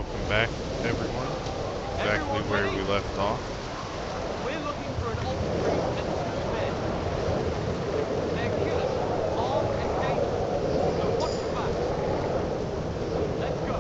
welcome back, everyone. Exactly Everyone where ready? we left off. We're looking for an old priest and two men. They're killers, armed and dangerous. So watch your backs. Let's go.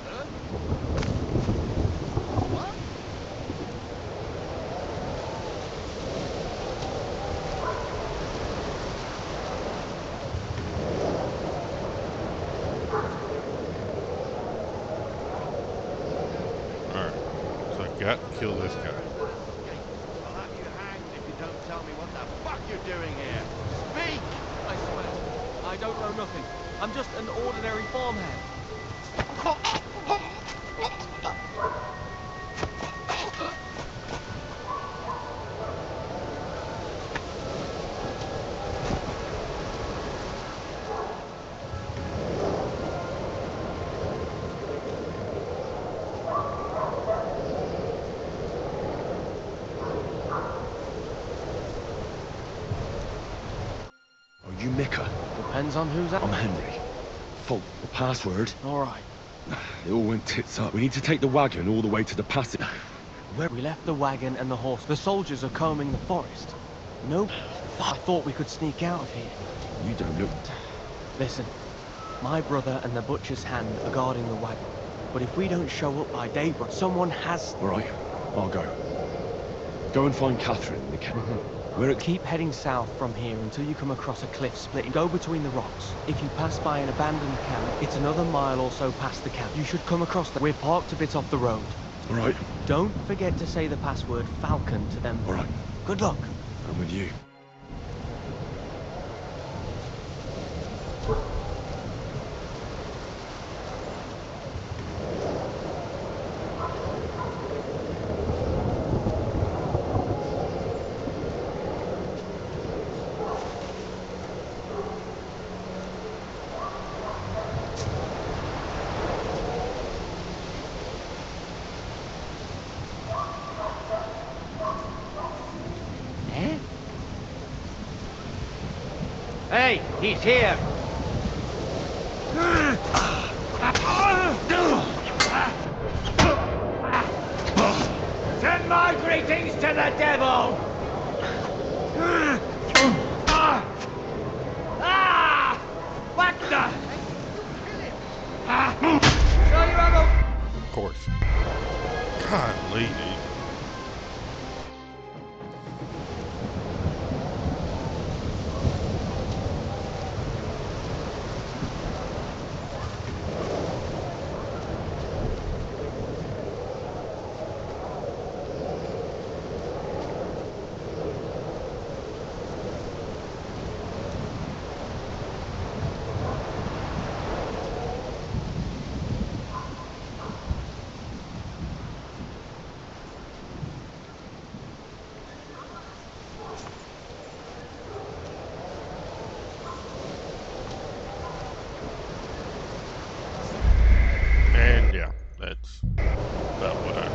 Huh? What? Alright, so I got to kill this guy. I'll have you hanged if you don't tell me what the fuck you're doing here. Speak! I swear, I don't know nothing. I'm just an ordinary farmhand. Are you Micah? Depends on who's I'm Henry. Fault the password. All right. It all went tits up. We need to take the wagon all the way to the passage. Where we left the wagon and the horse. The soldiers are combing the forest. No, I thought we could sneak out of here. You don't look... Listen, my brother and the butcher's hand are guarding the wagon. But if we don't show up by daybreak, someone has... All right, I'll go. Go and find Catherine in the camp. We're at... Keep heading south from here until you come across a cliff split and go between the rocks. If you pass by an abandoned camp, it's another mile or so past the camp. You should come across the... We're parked a bit off the road. All right, Don't forget to say the password Falcon to them. all right. Good luck. I'm with you. Eh? Hey, he's here! Send my greetings to the devil! What the? So you have a... Of course. Golly, dude. And yeah, that's about what I...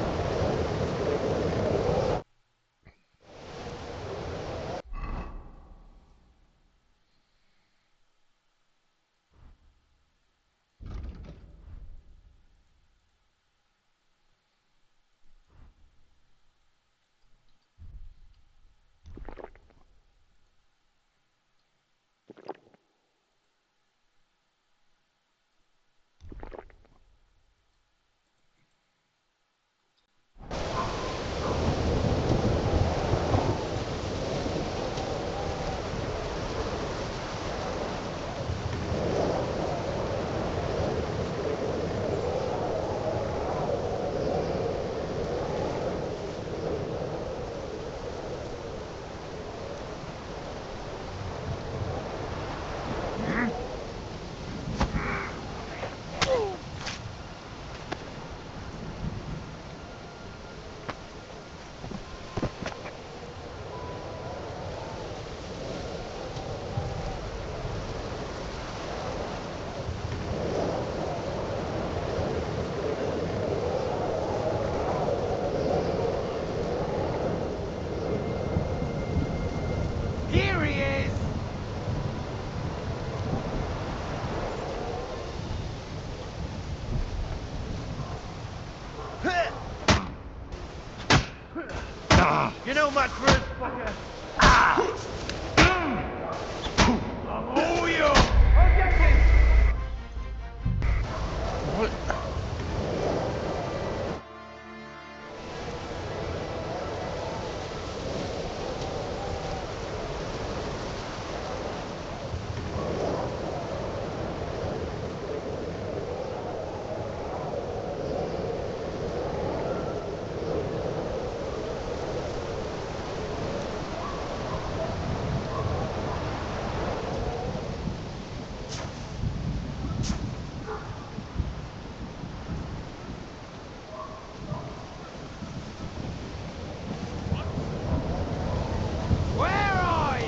You know much for us, fucker. Oh, you! Objection! What? Where are you?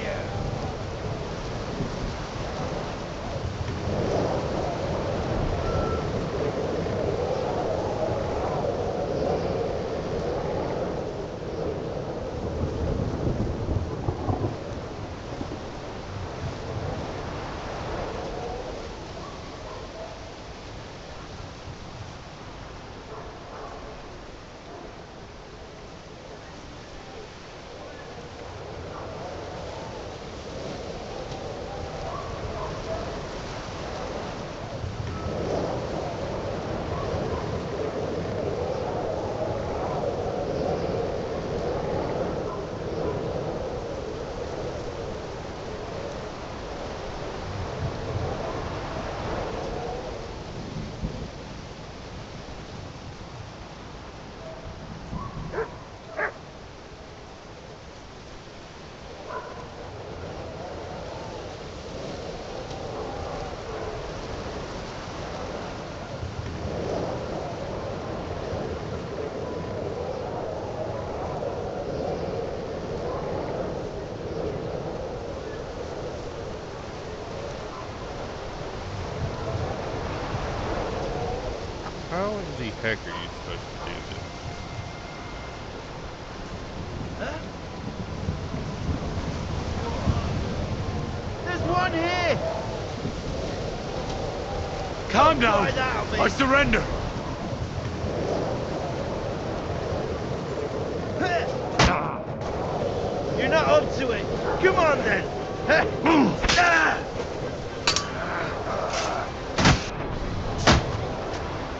How in the heck are you supposed to do this? Huh? There's one here! Calm Don't down. try that on me. I surrender. You're not up to it. Come on then.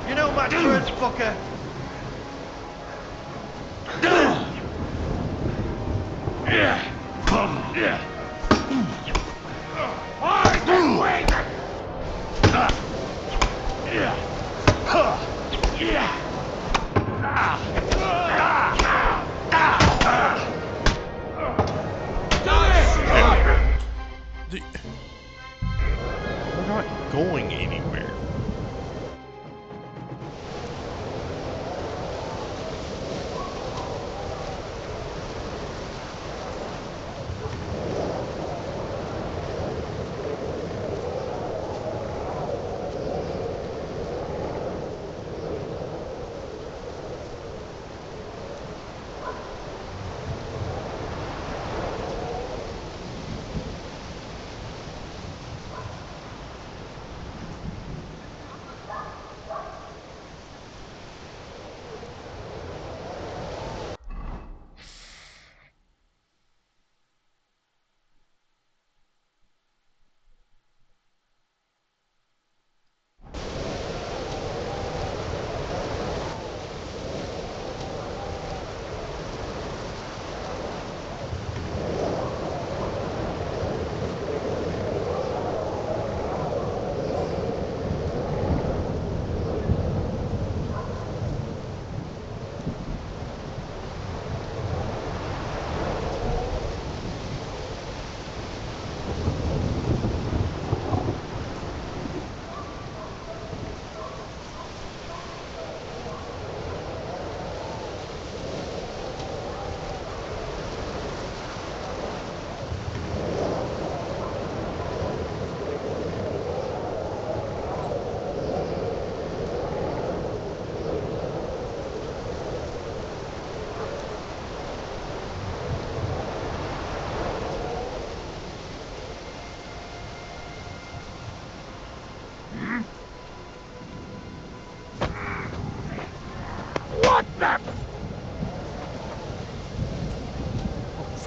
You know much for us, fucker. The, we're not going anywhere.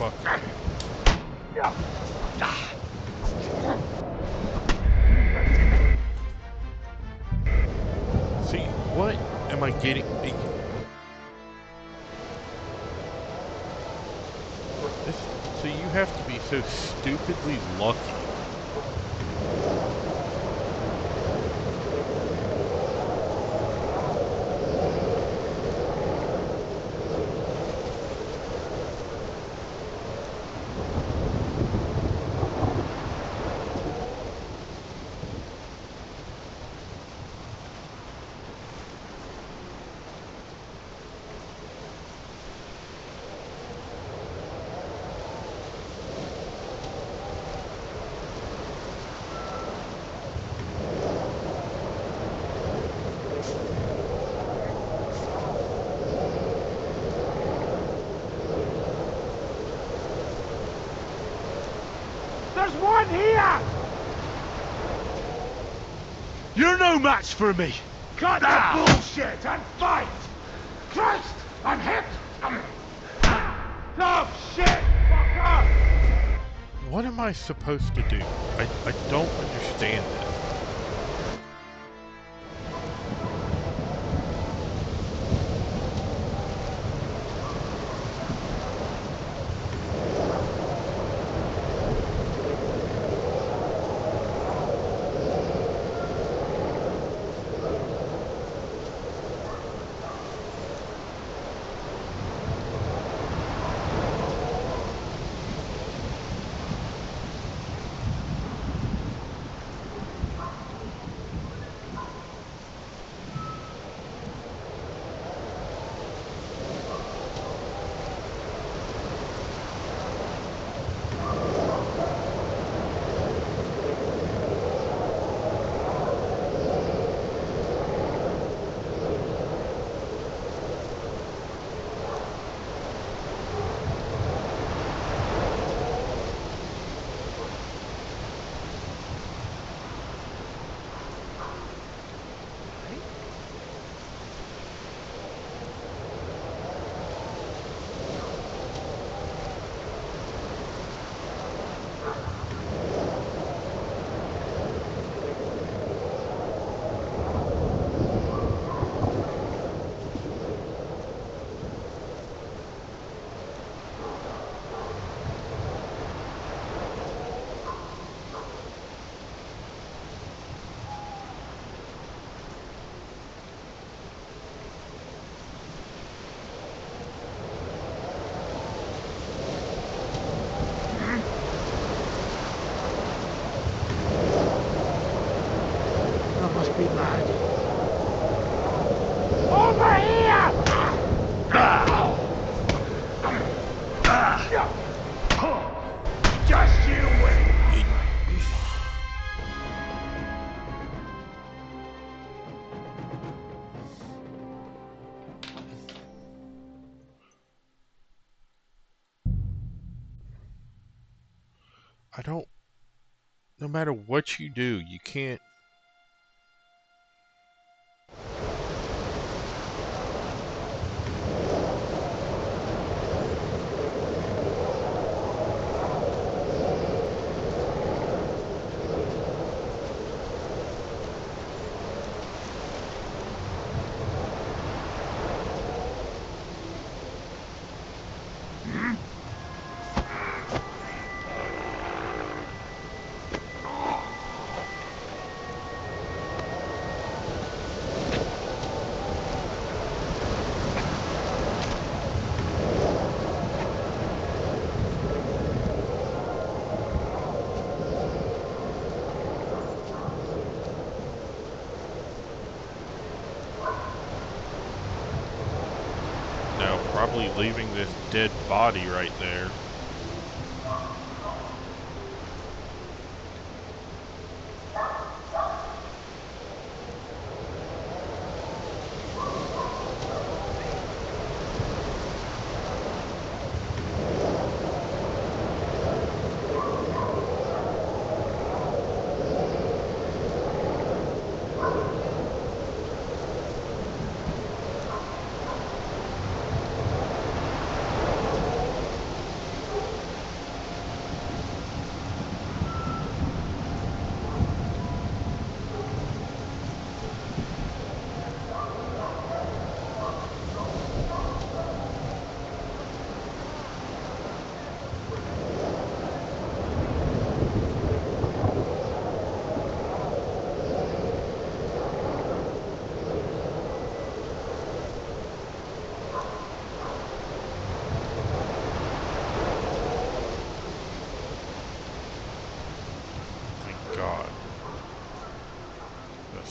motherfucker. See, what am I getting? This, so you have to be so stupidly lucky. There's one here! You're no match for me! Cut the bullshit and fight! Christ! I'm hit! Tough shit, fucker! What am I supposed to do? I don't understand this. I must be mad. Over here! Just you wait! I don't. No matter what you do, you can't. Now, probably leaving this dead body right there.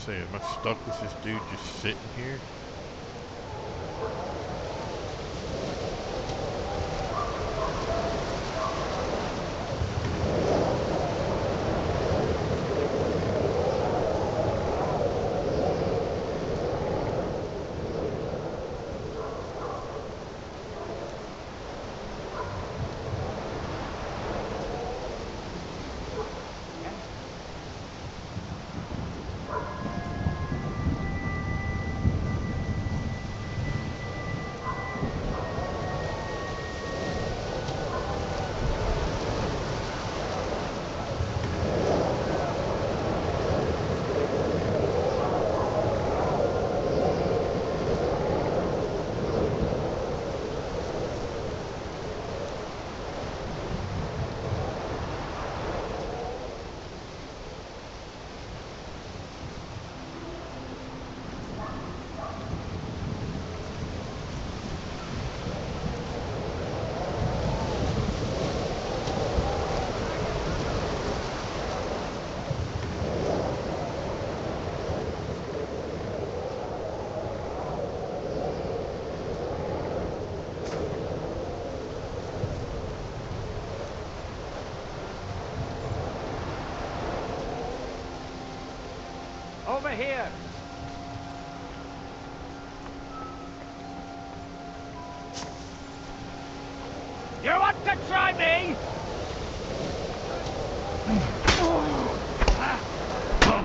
say, am I stuck with this dude just sitting here? Over here! You want to try me?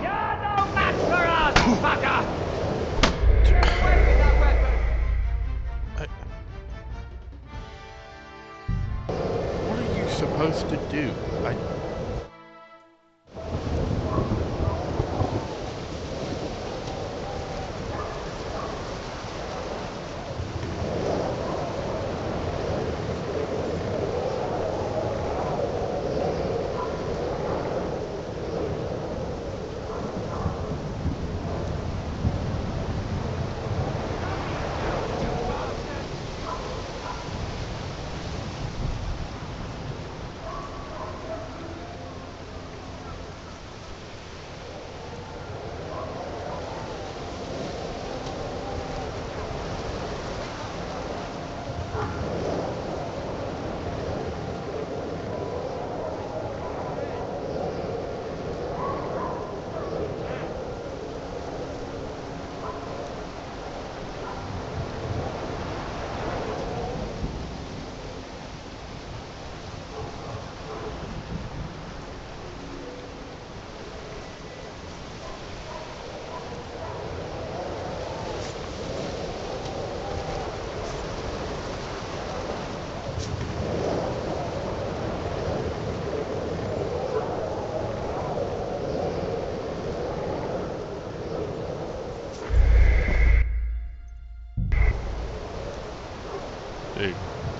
You're no match for us, fucker! Get away with that weapon! What are you supposed to do?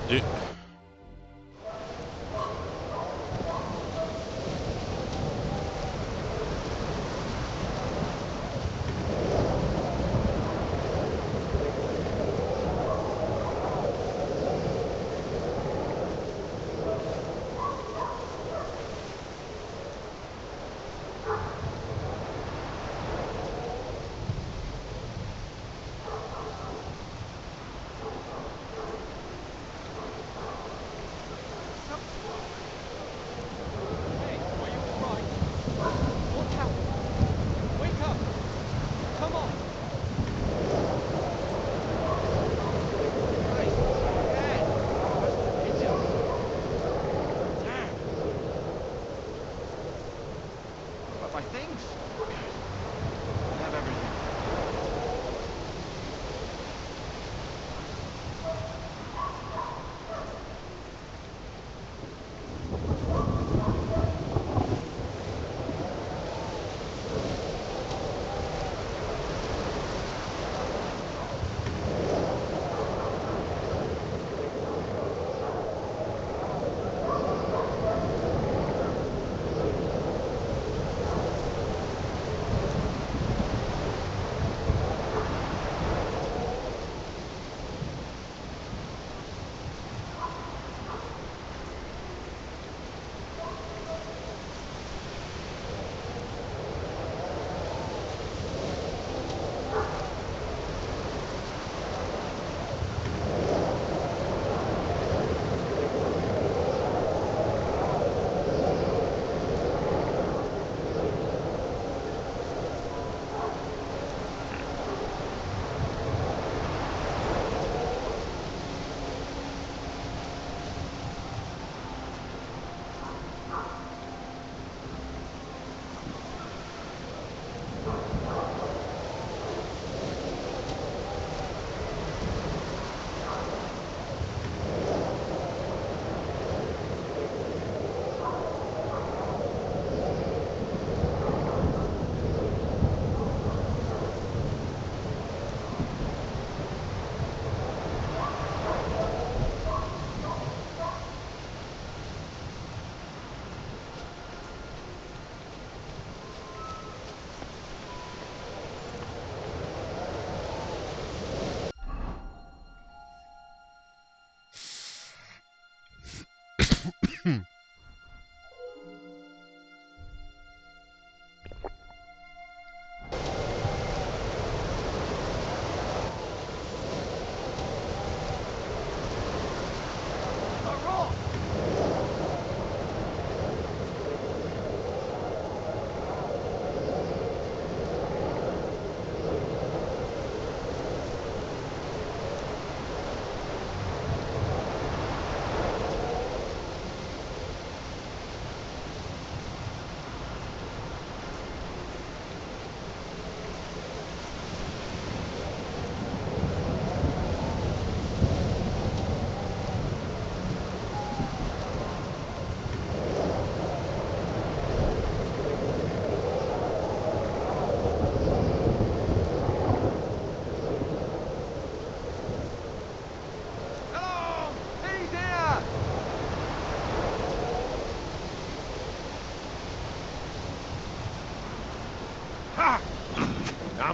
Dude.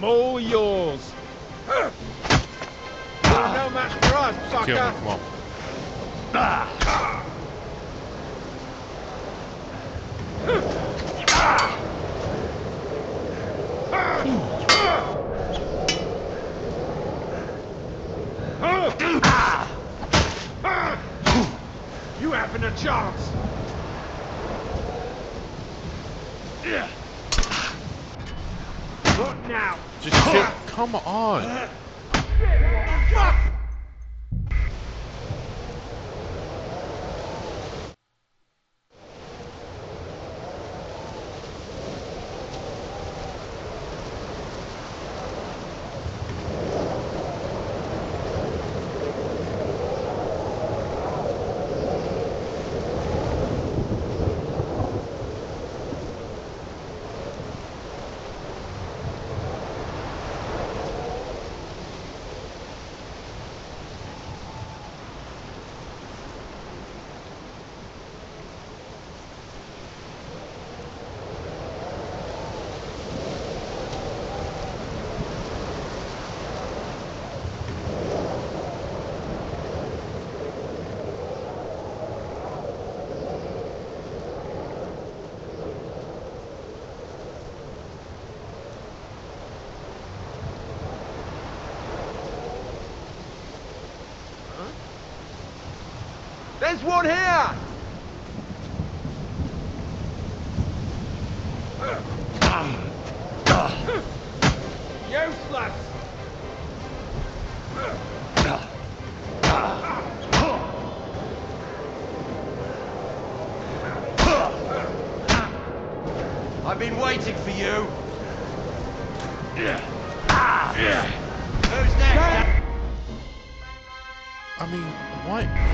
I'm all yours. You're no match for us, Kill sucker. me, come on. You haven't a chance. Not now. Just kill. Come on. There's one here. Useless. I've been waiting for you. Who's next? I mean, what?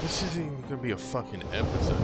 This isn't even gonna be a fucking episode.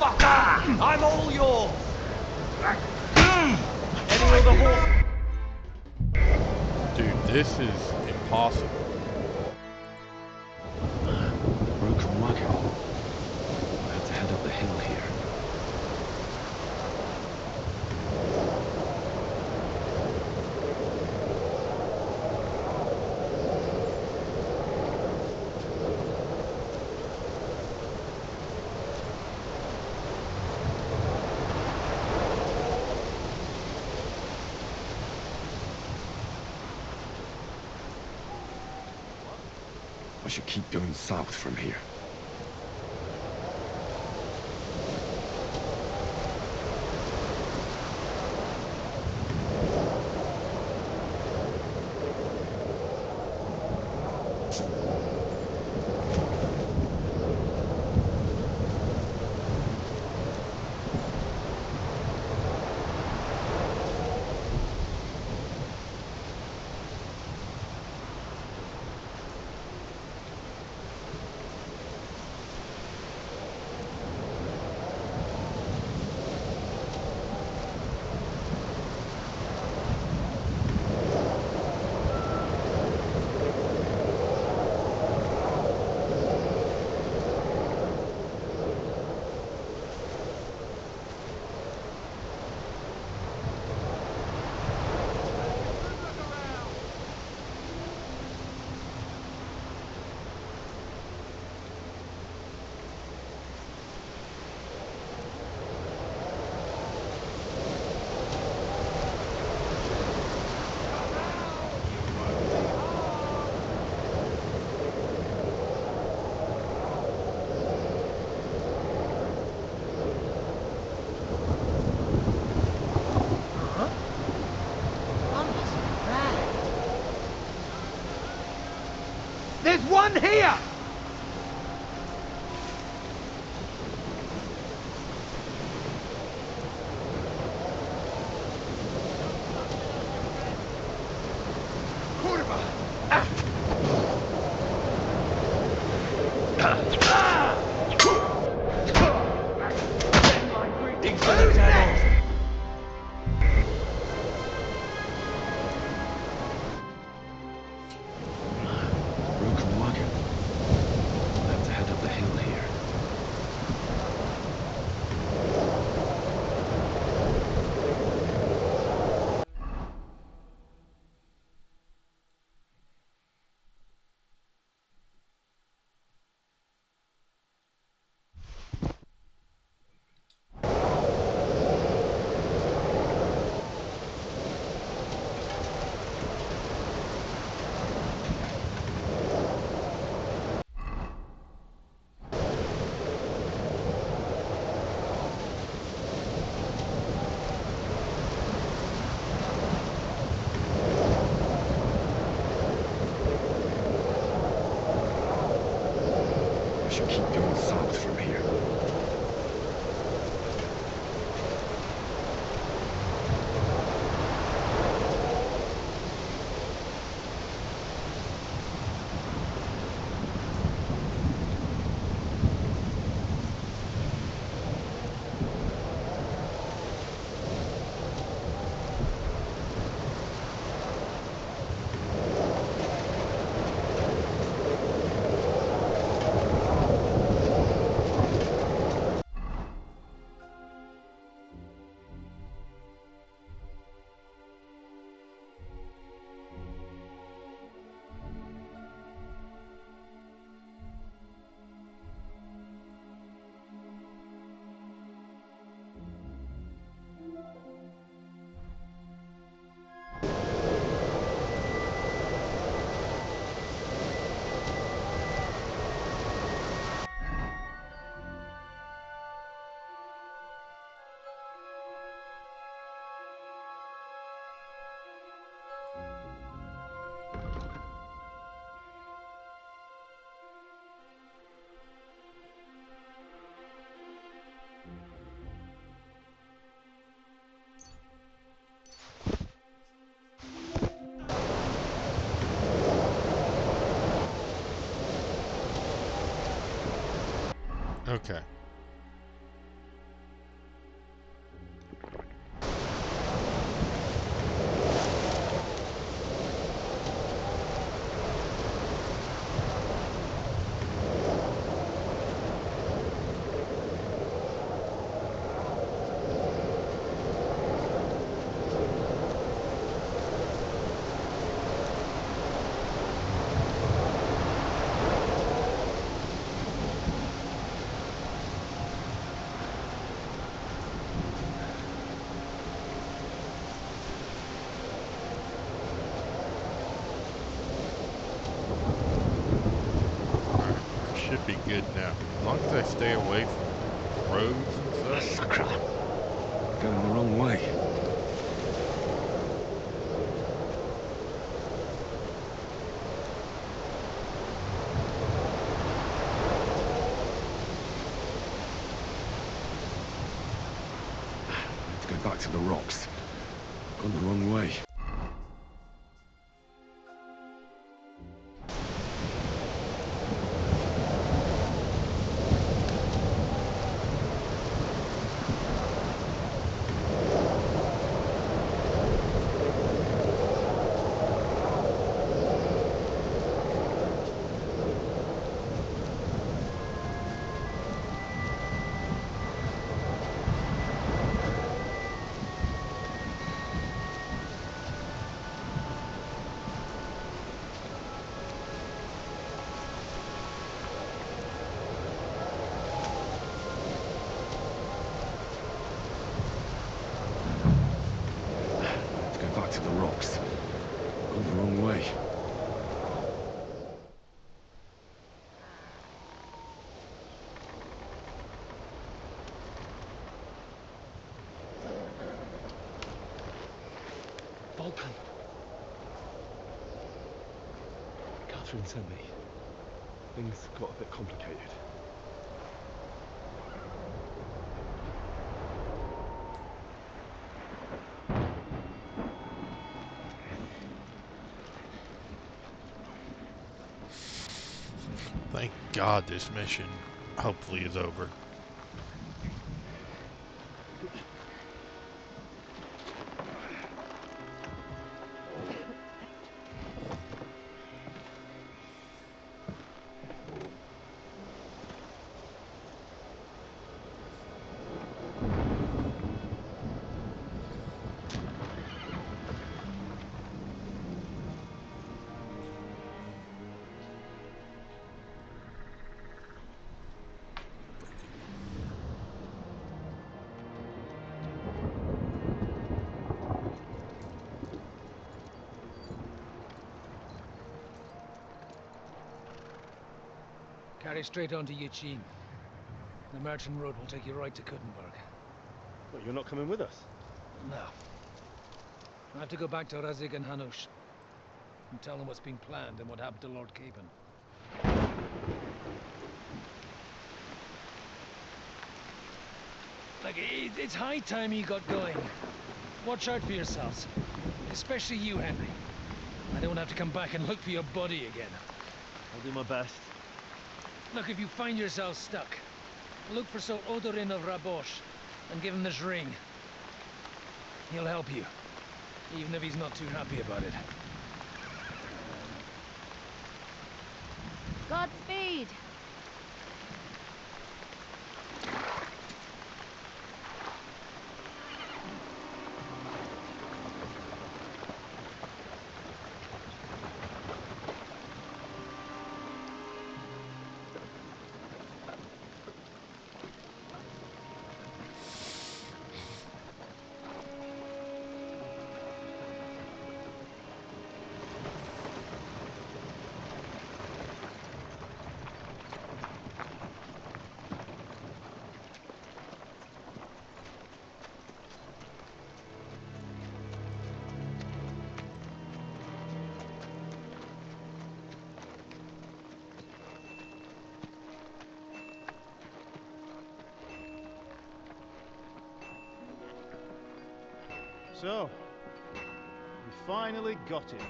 motherfucker! I'm all yours! Any other horse? Dude, this is impossible. Broken wagon. I'll have to head up the hill here. I should keep going south from here. There's one here! Broken wagon. I'll have to head up the hill here. I should keep going south from here. Okay. should be good now. As long as I stay away from roads and stuff. Crap. Going the wrong way. Let's go back to the rocks. Gone the wrong way. Back to the rocks. Gone the wrong way. Vulcan. Catherine sent me. Things got a bit complicated. Thank God this mission hopefully is over. Carry straight on to Yuchin. The Merchant Road will take you right to Kuttenberg. Well, you're not coming with us? No. I have to go back to Razik and Hanush and tell them what's been planned and what happened to Lord Capen. Like, it's high time you got going. Watch out for yourselves. Especially you, Henry. I don't have to come back and look for your body again. I'll do my best. Look, if you find yourself stuck, look for Sir Odorin of Rabosh and give him this ring. He'll help you, even if he's not too happy about it. Godspeed! So, we finally got him.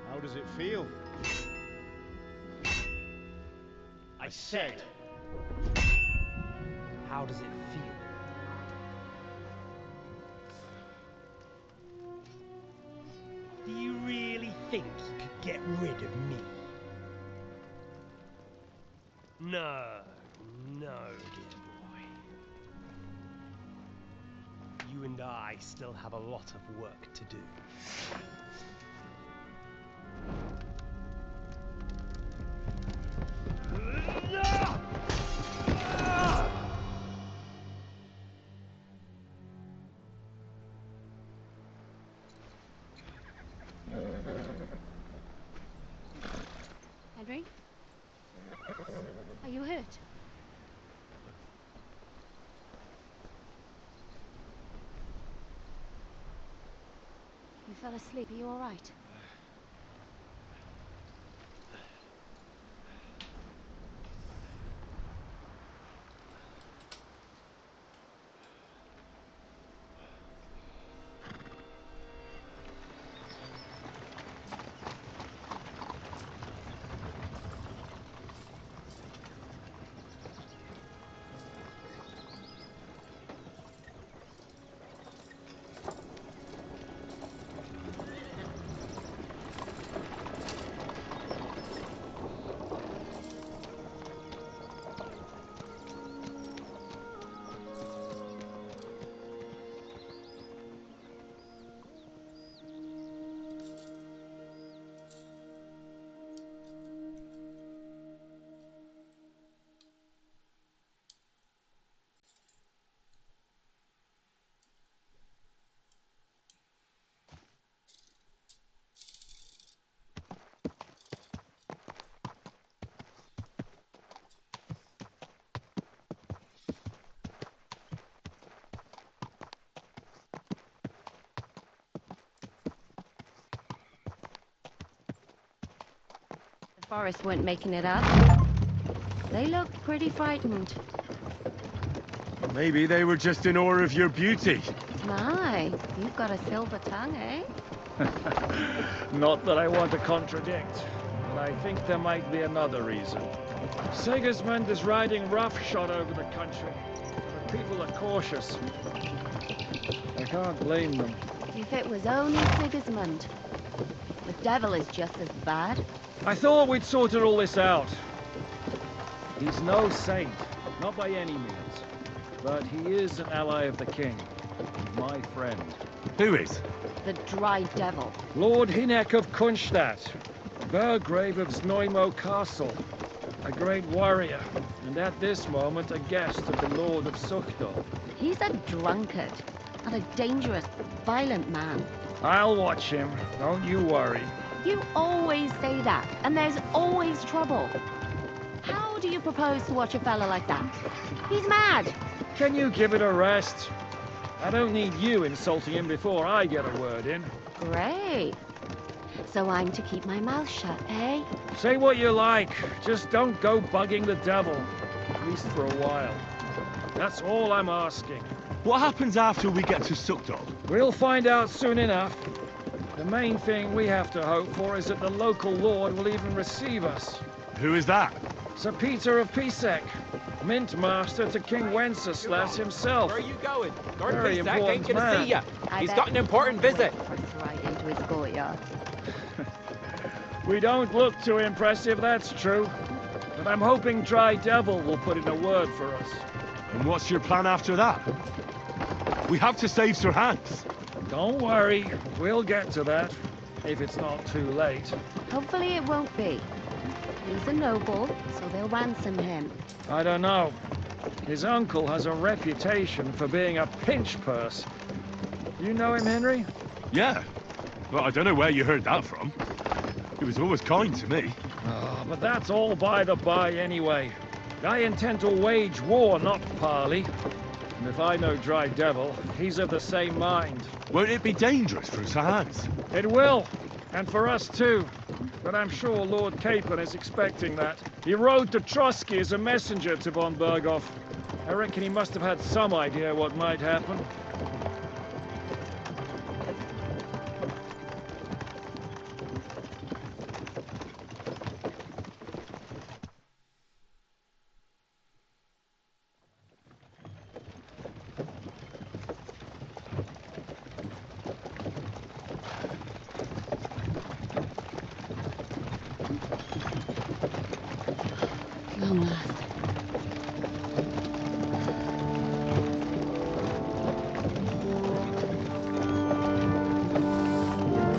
How does it feel? I said, How does it feel? Do you really think you could get rid of me? No, no, dear boy. You and I still have a lot of work to do. Henry? Are you hurt? You fell asleep. Are you all right? The forest weren't making it up. They looked pretty frightened. Maybe they were just in awe of your beauty. My, you've got a silver tongue, eh? Not that I want to contradict, but I think there might be another reason. Sigismund is riding roughshod over the country, and the people are cautious. I can't blame them. If it was only Sigismund. The devil is just as bad. I thought we'd sorted all this out. He's no saint, not by any means, but he is an ally of the king, and my friend. Who is? The dry devil. Lord Hynek of Kunstadt, Burgrave of Znojmo Castle, a great warrior, and at this moment a guest of the Lord of Suchdol. He's a drunkard, and a dangerous, violent man. I'll watch him, don't you worry. You always say that, and there's always trouble. How do you propose to watch a fella like that? He's mad. Can you give it a rest? I don't need you insulting him before I get a word in. Great. So I'm to keep my mouth shut, eh? Say what you like, just don't go bugging the devil. At least for a while. That's all I'm asking. What happens after we get to Suchdol? We'll find out soon enough. The main thing we have to hope for is that the local lord will even receive us. Who is that? Sir Peter of Pisek, Mint Master to King Wenceslas himself. Where are you going? Lord Very Pisek ain't important gonna man. see ya. He's got an important visit. Right into his courtyard. We don't look too impressive, that's true. But I'm hoping Dry Devil will put in a word for us. And what's your plan after that? We have to save Sir Hans. Don't worry, we'll get to that, if it's not too late. Hopefully it won't be. He's a noble, so they'll ransom him. I don't know. His uncle has a reputation for being a pinch purse. You know him, Henry? Yeah. Well, I don't know where you heard that from. He was always kind to me. Oh, but that's all by the by anyway. I intend to wage war, not parley. And if I know Dry Devil, he's of the same mind. Won't it be dangerous for Sir Hans? It will, and for us too. But I'm sure Lord Capon is expecting that. He rode to Trotsky as a messenger to von Berghoff. I reckon he must have had some idea what might happen. Long last.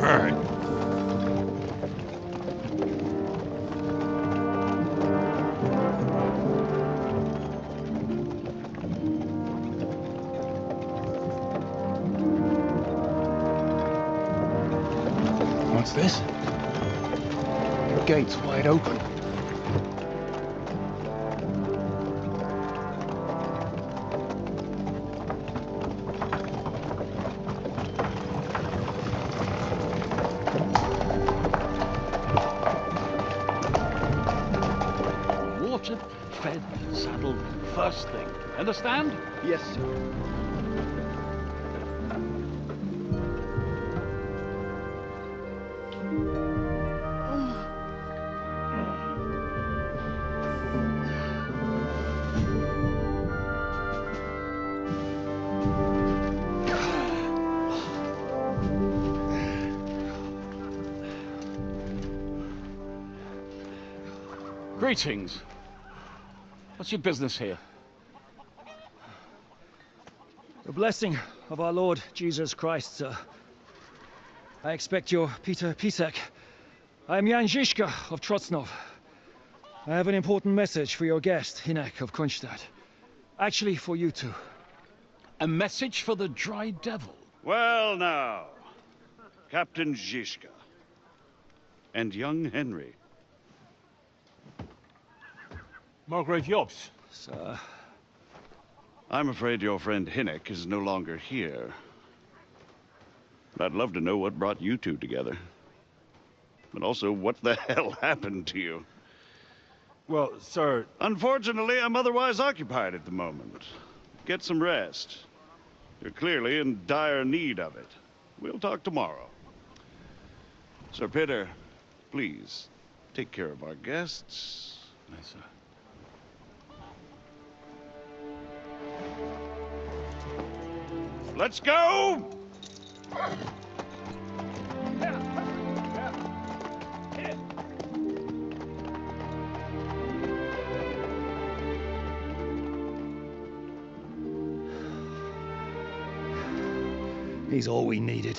Alright. What's this? The gate's wide open. Watered, fed, saddled, first thing. Understand? Yes, sir. Greetings. What's your business here? The blessing of our Lord Jesus Christ, sir. I expect you're Peter Pisek. I'm Jan Žižka of Trocnov. I have an important message for your guest, Hinek of Kunstadt. Actually, for you two. A message for the Dry Devil? Well now, Captain Žižka. And young Henry. Margrave Jobs. Sir. I'm afraid your friend Hinek is no longer here. I'd love to know what brought you two together. But also, what the hell happened to you? Well, sir... Unfortunately, I'm otherwise occupied at the moment. Get some rest. You're clearly in dire need of it. We'll talk tomorrow. Sir Peter, please, take care of our guests. Yes, sir. Let's go! He's all we needed.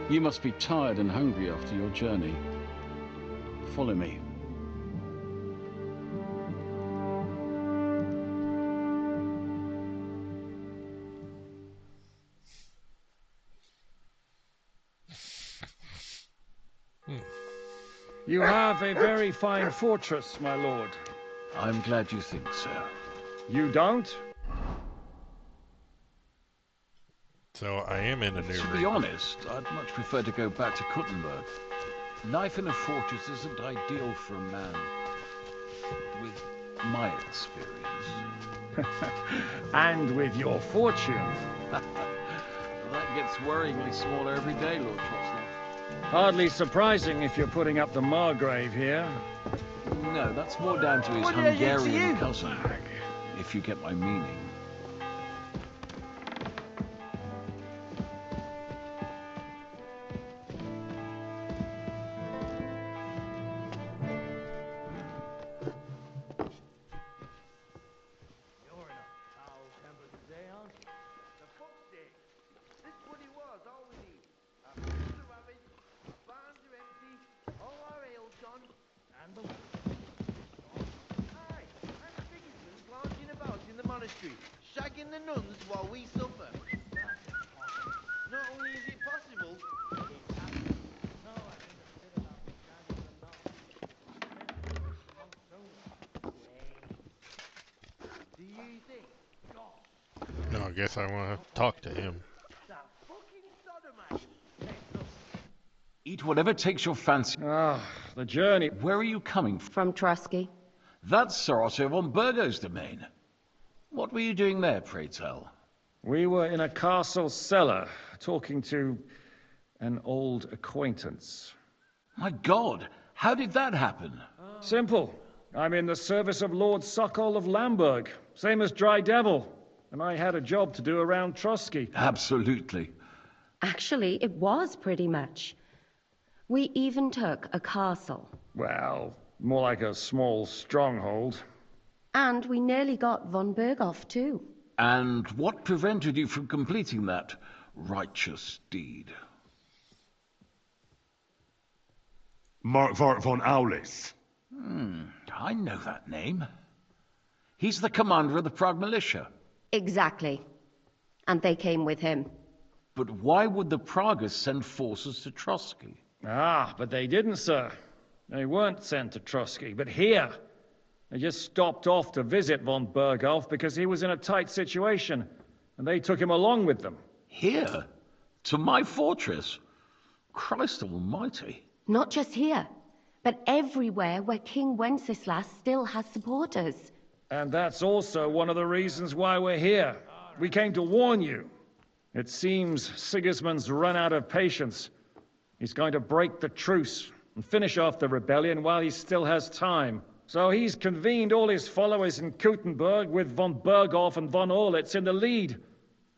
You must be tired and hungry after your journey. Follow me. You have a very fine fortress, my lord. I'm glad you think so. You don't? So I am in a new To room. be honest, I'd much prefer to go back to Kuttenberg. Life in a fortress isn't ideal for a man with my experience. And with your fortune. That gets worryingly smaller every day, Lord Trostner. Hardly surprising if you're putting up the Margrave here. No, that's more down to his What did I do to Hungarian you? cousin, if you get my meaning. The fuck's sake. This bloody war's all we need. Our fields are ravaged, our barns are empty, all our ale's gone, and the Aye, and the Sigismund's lounging about in the monastery, shagging the nuns while we suffer. Not only is it possible, it's happening. No, I think a bit about the charges and not. Do you think? No, I guess I want to talk to him. That fucking sodomite. Eat whatever takes your fancy. Ah, the journey. Where are you coming from? From Trusky. That's Sir Otto von Burgo's domain. What were you doing there, pray tell? We were in a castle cellar, talking to an old acquaintance. My God, how did that happen? Simple. I'm in the service of Lord Sokol of Lamberg, same as Dry Devil, and I had a job to do around Trusky. Absolutely. Actually, it was pretty much. We even took a castle. Well, more like a small stronghold. And we nearly got von Berghoff, too. And what prevented you from completing that righteous deed? Markvart von Aulis. I know that name. He's the commander of the Prague militia. Exactly. And they came with him. But why would the Pragas send forces to Trotsky? Ah, but they didn't, sir. They weren't sent to Trotsky, but here. They just stopped off to visit von Berghoff because he was in a tight situation, and they took him along with them. Here? To my fortress? Christ almighty. Not just here, but everywhere where King Wenceslas still has supporters. And that's also one of the reasons why we're here. We came to warn you. It seems Sigismund's run out of patience. He's going to break the truce and finish off the rebellion while he still has time. So he's convened all his followers in Kuttenberg with von Berghoff and von Orlitz in the lead.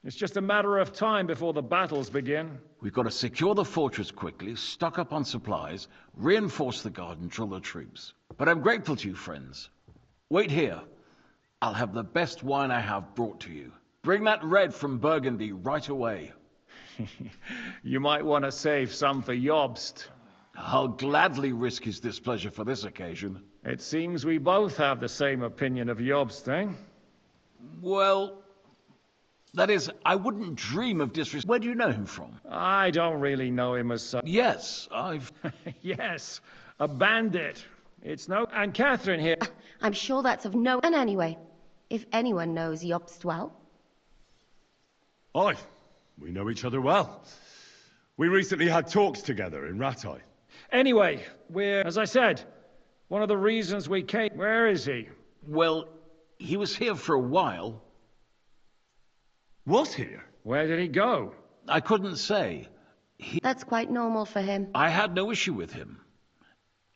It's just a matter of time before the battles begin. We've got to secure the fortress quickly, stock up on supplies, reinforce the guard and drill the troops. But I'm grateful to you, friends. Wait here. I'll have the best wine I have brought to you. Bring that red from Burgundy right away. You might want to save some for Jobst. I'll gladly risk his displeasure for this occasion. It seems we both have the same opinion of Jobst, eh? Well, that is, I wouldn't dream of disrespect. Where do you know him from? I don't really know him as such. Yes, I've... Yes, a bandit. It's no... And Catherine here... I'm sure that's of no... And anyway, if anyone knows Jobst well... Aye, we know each other well. We recently had talks together in Rattay. Anyway, we're... As I said, one of the reasons we came... Where is he? Well, he was here for a while. Was here? Where did he go? I couldn't say. That's quite normal for him. I had no issue with him.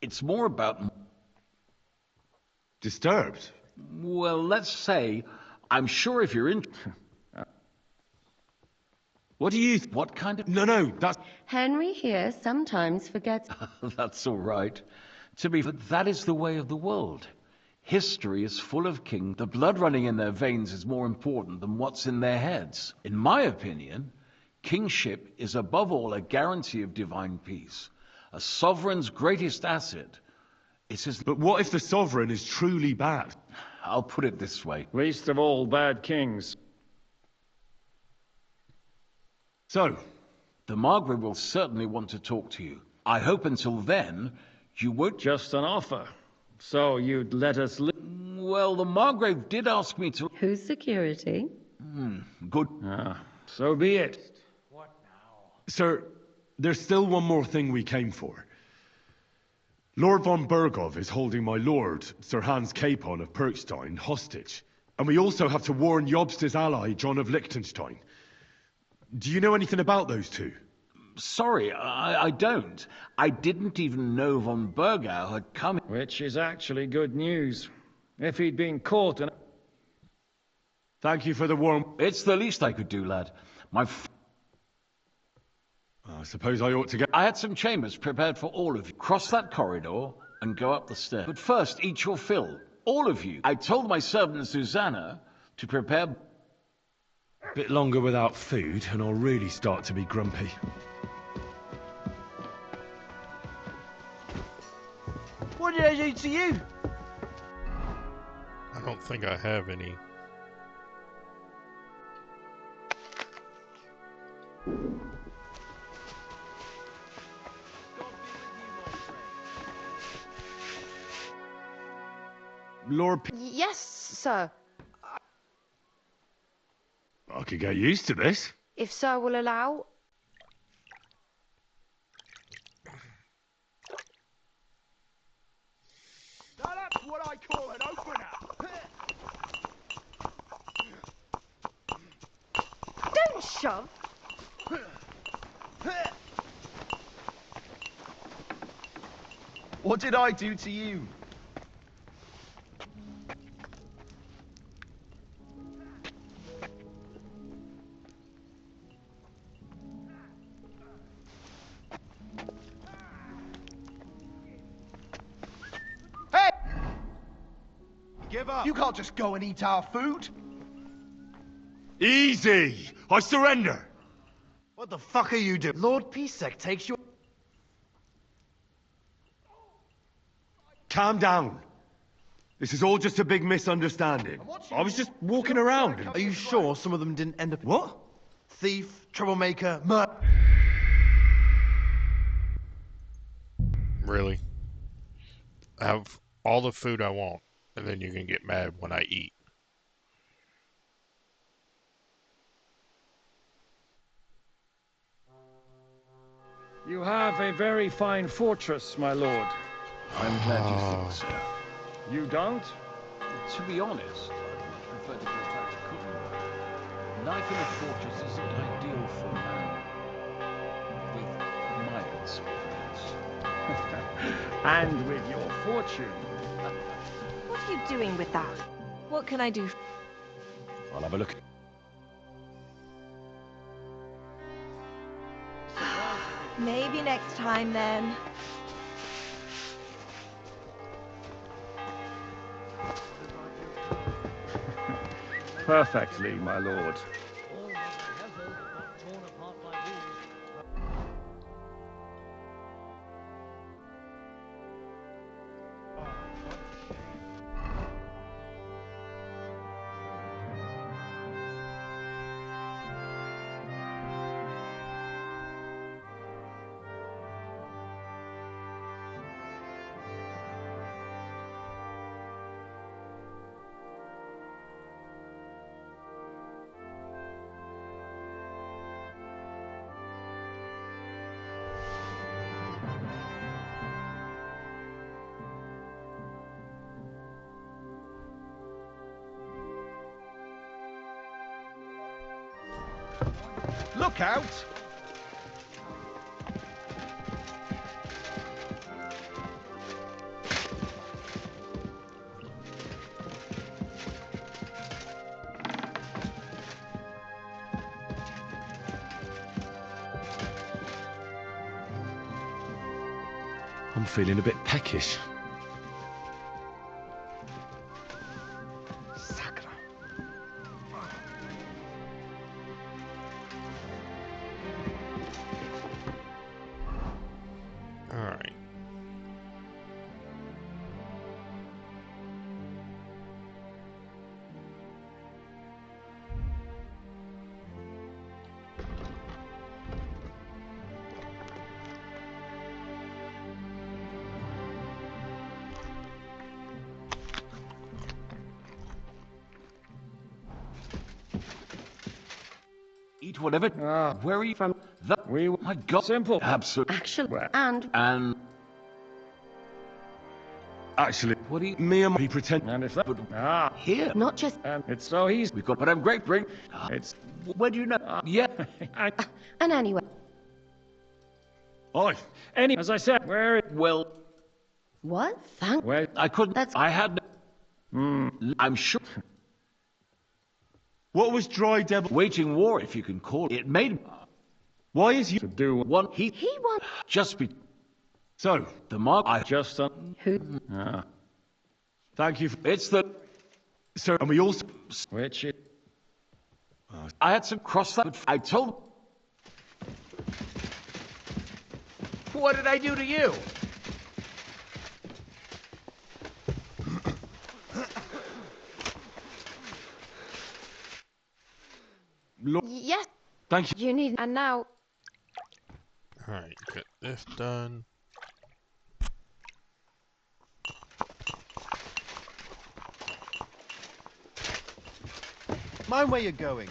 It's more about... Disturbed? Well, let's say, I'm sure if you're in... What do you... What kind of... No, that's... Henry here sometimes forgets... That's all right. But that is the way of the world. History is full of kings. The blood running in their veins is more important than what's in their heads. In my opinion, kingship is above all a guarantee of divine peace. A sovereign's greatest asset is his... But what if the sovereign is truly bad? I'll put it this way. Least of all bad kings. So, the Margrave will certainly want to talk to you. I hope until then, you won't... Just an offer. So you'd let us live? Well, the Margrave did ask me to... Who's security? Good. So be it. What now? Sir, there's still one more thing we came for. Lord von Berghoff is holding my lord, Sir Hans Capon of Perkstein, hostage. And we also have to warn Jobst's ally, John of Liechtenstein. Do you know anything about those two? Sorry, I don't. I didn't even know von Bergau had come... Which is actually good news. If he'd been caught and... Thank you for the warm... It's the least I could do, lad. I suppose I ought to get... I had some chambers prepared for all of you. Cross that corridor and go up the stairs. But first, eat your fill. All of you. I told my servant Susanna to prepare... Bit longer without food, and I'll really start to be grumpy. What did I do to you? I don't think I have any. Lord... Yes, sir. I could get used to this. If sir will allow. Now that's what I call an opener. Don't shove. What did I do to you? Give up. You can't just go and eat our food. Easy! I surrender! What the fuck are you doing? Lord Pisek takes your... Calm down. This is all just a big misunderstanding. I was just walking around and... Are you sure some of them didn't end up... What? thief, troublemaker, murder. Really? Have all the food I want, and then you can get mad when I eat. You have a very fine fortress, my lord. I'm glad you think so. You don't? To be honest, I'd much prefer to go back to cooking. Life in a fortress isn't ideal for a man with my experience. And with your fortune. What are you doing with that? What can I do? I'll have a look. Maybe next time then. Perfectly, my lord. Look out! I'm feeling a bit peckish. Alright. Eat whatever. Where are you from? My God. Simple. Absolutely. Actually, And Actually, what do you... me and he pretend. And if that would... Here. not just... And it's so easy. We've got... But I'm great drink. It's... Where do you know? Yeah. And anyway, Aye. As I said, where... Well, what? Thank... Well, I couldn't... That's- I had... I'm sure... What was Dry Devil? Waging war, if you can call it. It made... Why is you to do One... He wants... Just be... so? The mark... I... just... Who? Thank you. It's the... Sir, and we also. Which is... I had some cross that... I told... What did I do to you? Yes, Thank you. you need. And now, Alright, get this done. Mind where you're going.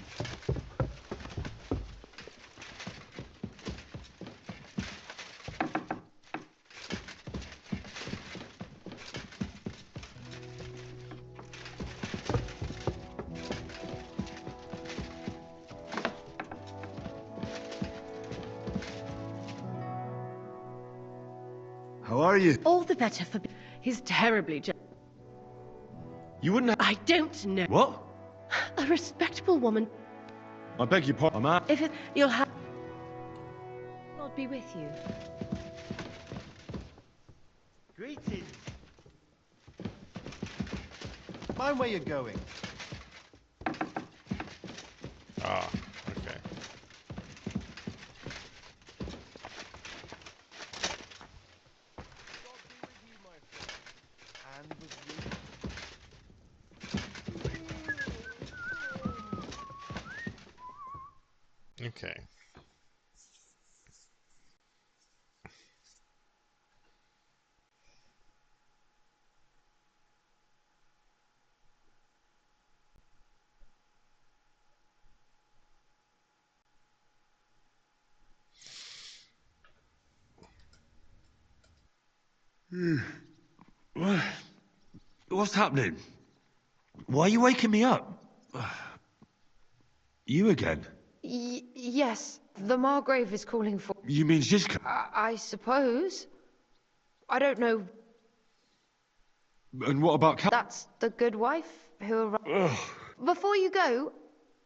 How are you? All the better for... He's terribly... You wouldn't have. I don't know. What? A respectable woman. I beg your pardon. I'm out. If it... You'll have... I'll be with you. Greetings. Mind where you're going. Ah, okay. And with you. Okay. What's happening? Why are you waking me up? You again? Yes, the Margrave is calling for... You mean Zizka? I suppose. I don't know. And what about That's the good wife who arrived. Before you go,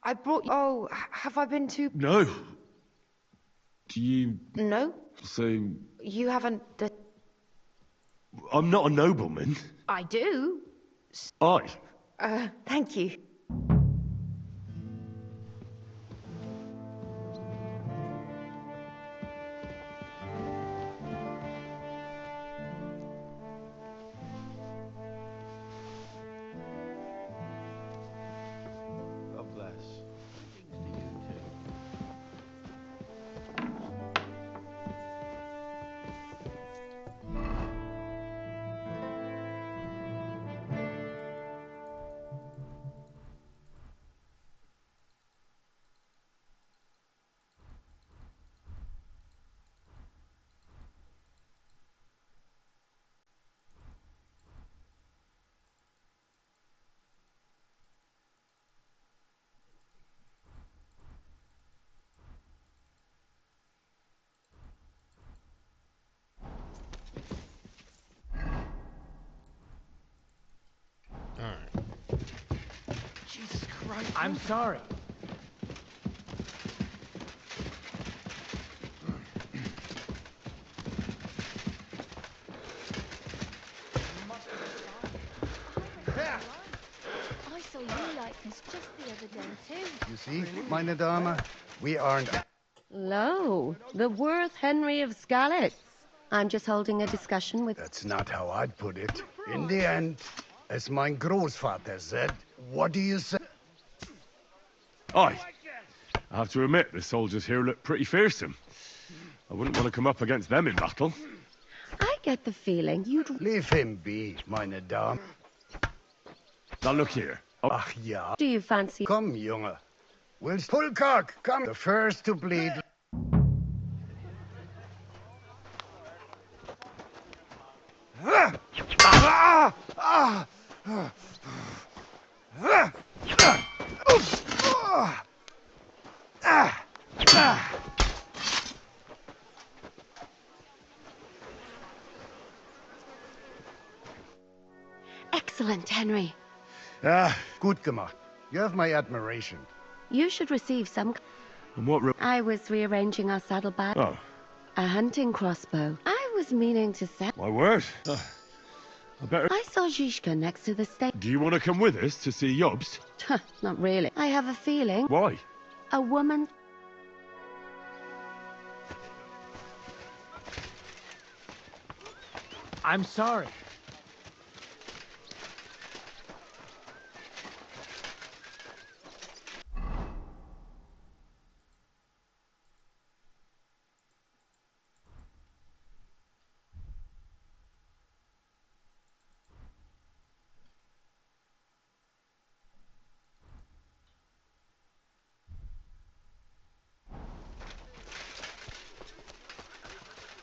I brought you... Oh, have I been too... No. Do you... No? So... You haven't... I'm not a nobleman. I do. Thank you. God bless. Greetings to you too. Alright. Jesus Christ. I'm sorry. I saw you like this just the other day too. You see, meine Dame, we aren't... Lo, the worth Henry of Skalitz. I'm just holding a discussion with... That's not how I'd put it. In the end, as mein Großvater said, what do you say? Aye. I have to admit, the soldiers here look pretty fearsome. I wouldn't want to come up against them in battle. I get the feeling you'd... Leave him be, meine Dame. Now look here. Ach ja. Do you fancy... Komm, Junge. Willst... Pulkak, come. The first to bleed. Excellent, Henry. Gut gemacht. You have my admiration. You should receive some... And what... I was rearranging our saddlebag. Oh. A hunting crossbow. I was meaning to sell... My word. I better... I saw Zizka next to the stake. Do you want to come with us to see Jobst? Not really. I have a feeling... Why? A woman... I'm sorry.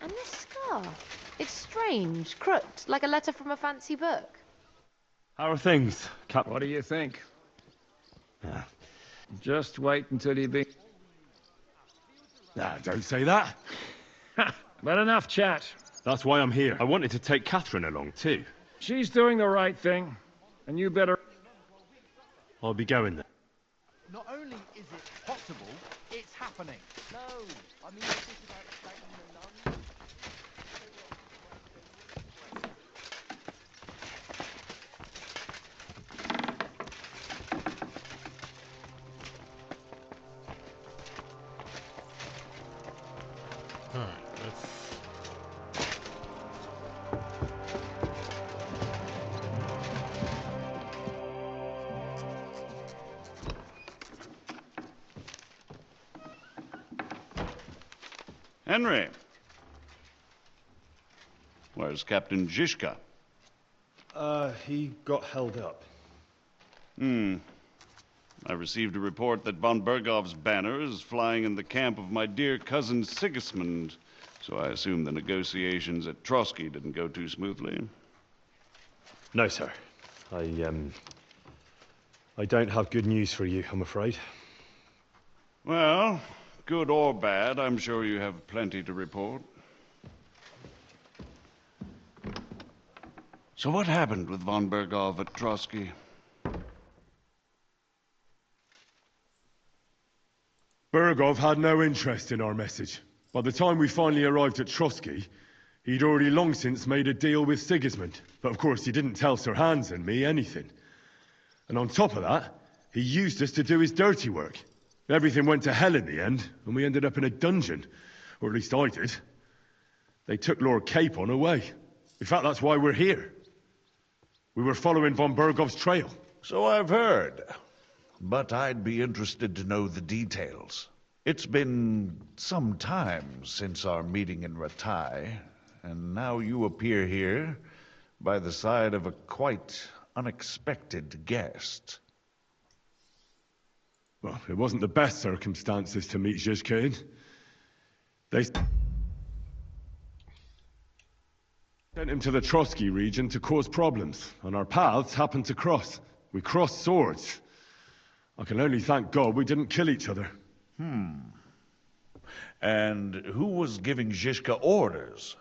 And this scarf. It's strange, crooked, like a letter from a fancy book. How are things, Cap? What do you think? Yeah. Just wait until you be... Nah, don't say that. But enough chat. That's why I'm here. I wanted to take Catherine along, too. She's doing the right thing, and you better... I'll be going then. Not only is it possible, it's happening. No, I mean, it's just about training the nuns. Alright, let's... Henry. Where's Captain Zizka? He got held up. I received a report that von Bergov's banner is flying in the camp of my dear cousin Sigismund, so I assume the negotiations at Trotsky didn't go too smoothly. No, sir. I don't have good news for you, I'm afraid. Well, good or bad, I'm sure you have plenty to report. So what happened with von Bergov at Trotsky? Bergov had no interest in our message. By the time we finally arrived at Trotsky, he'd already long since made a deal with Sigismund. But of course, he didn't tell Sir Hans and me anything. And on top of that, he used us to do his dirty work. Everything went to hell in the end, and we ended up in a dungeon. Or at least I did. They took Lord Capon away. In fact, that's why we're here. We were following von Bergov's trail. So I've heard. But I'd be interested to know the details. It's been some time since our meeting in Ratai, and now you appear here by the side of a quite unexpected guest. Well, it wasn't the best circumstances to meet Zizka in. They sent him to the Trotsky region to cause problems, and our paths happened to cross. We crossed swords. I can only thank God we didn't kill each other. And who was giving Zizka orders?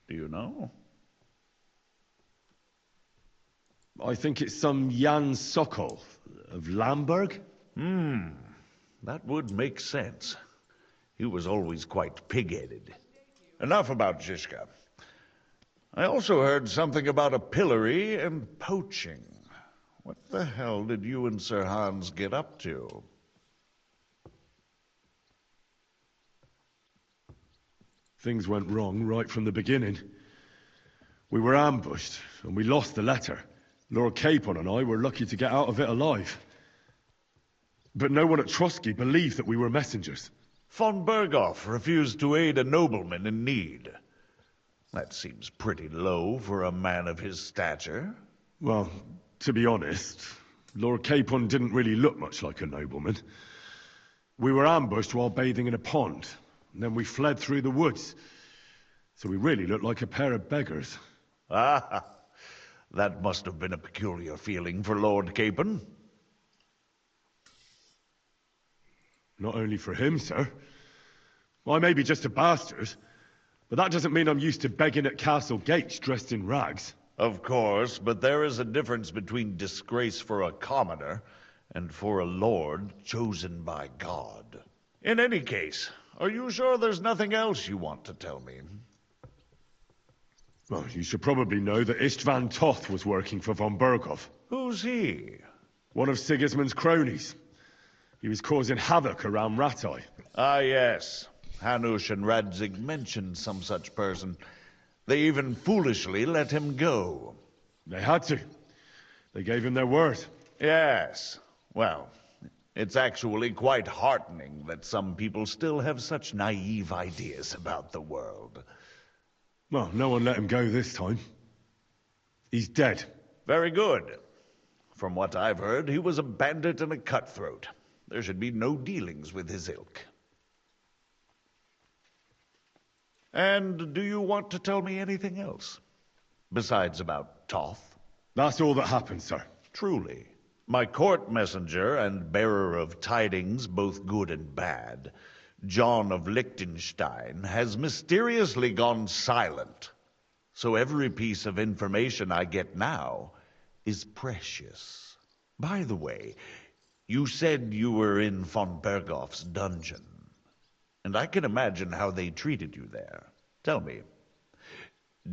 Do you know? I think it's some Jan Sokol of Lamberg. That would make sense. He was always quite pig-headed. Enough about Zizka. I also heard something about a pillory and poaching. What the hell did you and Sir Hans get up to? Things went wrong right from the beginning. We were ambushed, and we lost the letter. Lord Capon and I were lucky to get out of it alive. But no one at Trotsky believed that we were messengers. Von Bergov refused to aid a nobleman in need. That seems pretty low for a man of his stature. Well, to be honest, Lord Capon didn't really look much like a nobleman. We were ambushed while bathing in a pond, and then we fled through the woods. So we really looked like a pair of beggars. Ah, that must have been a peculiar feeling for Lord Capon. Not only for him, sir. I may be just a bastard, but that doesn't mean I'm used to begging at castle gates dressed in rags. Of course, but there is a difference between disgrace for a commoner and for a lord chosen by God. In any case, are you sure there's nothing else you want to tell me? Well, you should probably know that Istvan Toth was working for von Bergov. Who's he? One of Sigismund's cronies. He was causing havoc around Ratai. Ah, yes. Hanush and Radzig mentioned some such person. They even foolishly let him go. They had to. They gave him their word. Yes. Well, it's actually quite heartening that some people still have such naive ideas about the world. Well, no one let him go this time. He's dead. Very good. From what I've heard, he was a bandit and a cutthroat. There should be no dealings with his ilk. And do you want to tell me anything else? Besides about Toth? That's all that happened, sir. Truly. My court messenger and bearer of tidings, both good and bad, John of Liechtenstein, has mysteriously gone silent. So every piece of information I get now is precious. By the way, you said you were in von Bergov's dungeon. And I can imagine how they treated you there. Tell me,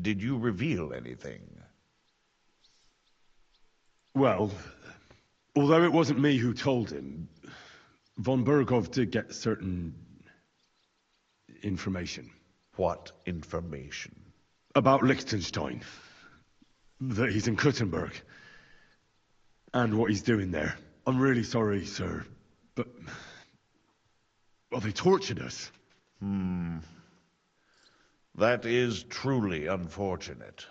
did you reveal anything? Well, although it wasn't me who told him, von Bergov did get certain information. What information? About Liechtenstein. That he's in Kuttenberg. And what he's doing there. I'm really sorry, sir, but... well, they tortured us. That is truly unfortunate.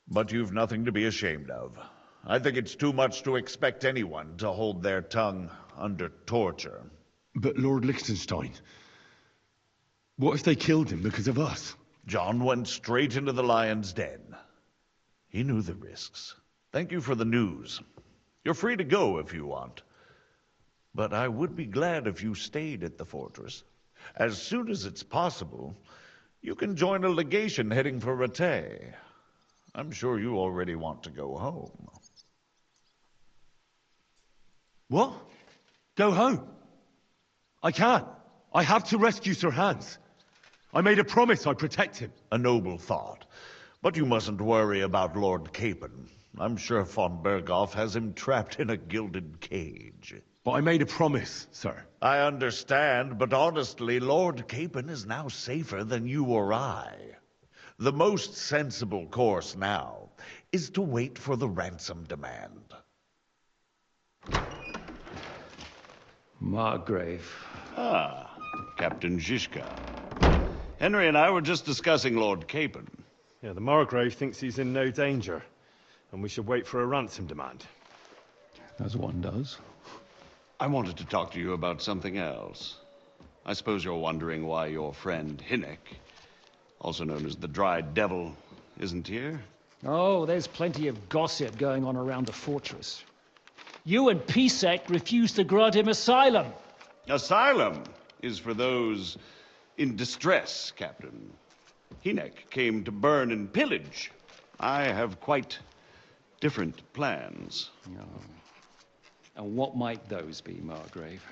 But you've nothing to be ashamed of. I think it's too much to expect anyone to hold their tongue under torture. But Lord Liechtenstein, what if they killed him because of us? John went straight into the lion's den. He knew the risks. Thank you for the news. You're free to go if you want. But I would be glad if you stayed at the fortress. As soon as it's possible, you can join a legation heading for Rattay. I'm sure you already want to go home. What? Go home? I can't. I have to rescue Sir Hans. I made a promise I'd protect him. A noble thought. But you mustn't worry about Lord Capon. I'm sure von Berghoff has him trapped in a gilded cage. But I made a promise, sir. I understand, but honestly, Lord Capon is now safer than you or I. The most sensible course now is to wait for the ransom demand. Margrave. Ah, Captain Zizka. Henry and I were just discussing Lord Capon. Yeah, the Margrave thinks he's in no danger, and we should wait for a ransom demand. As one does. I wanted to talk to you about something else. I suppose you're wondering why your friend Hinnek, also known as the Dried Devil, isn't here? Oh, there's plenty of gossip going on around the fortress. You and Pisek refused to grant him asylum. Asylum is for those in distress, Captain. Hinnek came to burn and pillage. I have quite different plans. No. And what might those be, Margrave?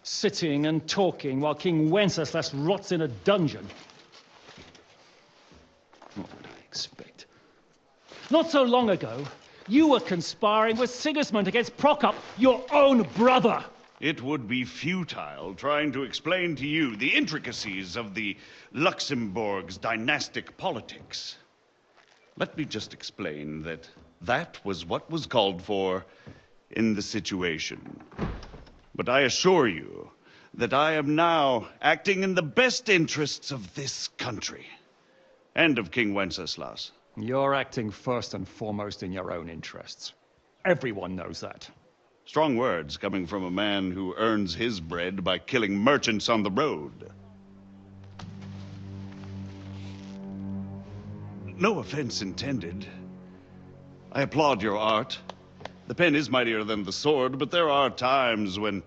Sitting and talking while King Wenceslas rots in a dungeon. What would I expect? Not so long ago, you were conspiring with Sigismund against Prokop, your own brother. It would be futile trying to explain to you the intricacies of the Luxembourg's dynastic politics. Let me just explain that that was what was called for in the situation. But I assure you that I am now acting in the best interests of this country and of King Wenceslas. You're acting first and foremost in your own interests. Everyone knows that. Strong words coming from a man who earns his bread by killing merchants on the road. No offense intended. I applaud your art. The pen is mightier than the sword, but there are times when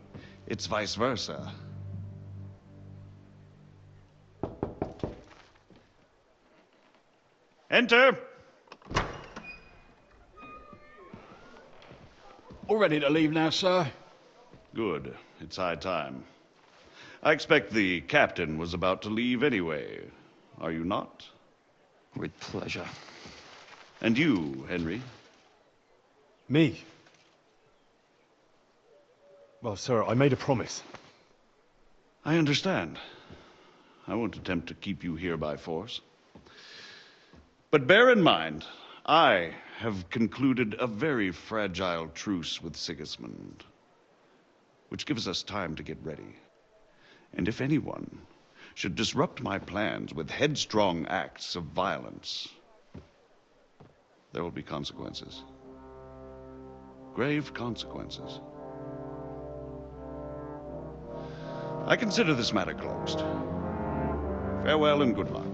it's vice versa. Enter! All ready to leave now, sir? Good. It's high time. I expect the captain was about to leave anyway. Are you not? With pleasure. And you, Henry? Me? Well, sir, I made a promise. I understand. I won't attempt to keep you here by force. But bear in mind, I have concluded a very fragile truce with Sigismund, which gives us time to get ready. And if anyone should disrupt my plans with headstrong acts of violence, there will be consequences. Grave consequences. I consider this matter closed. Farewell and good luck.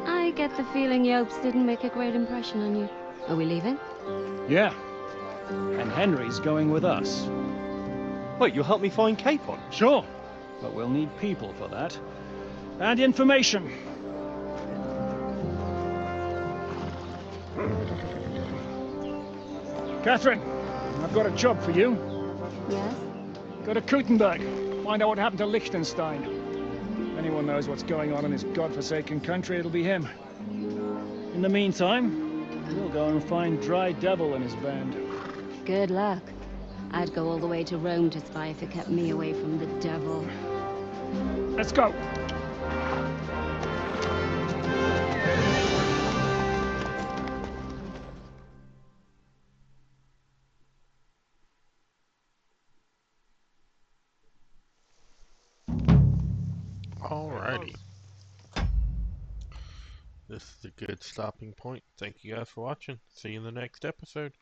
I get the feeling Yopes didn't make a great impression on you. Are we leaving? Yeah. And Henry's going with us. Wait, you'll help me find Capon? Sure. But we'll need people for that. And information. Catherine, I've got a job for you. Yes? Go to Kuttenberg. Find out what happened to Liechtenstein. If anyone knows what's going on in this godforsaken country, it'll be him. In the meantime, we'll go and find Dry Devil and his band. Good luck. I'd go all the way to Rome to spy if it kept me away from the devil. Let's go! Alrighty. This is a good stopping point. Thank you guys for watching. See you in the next episode.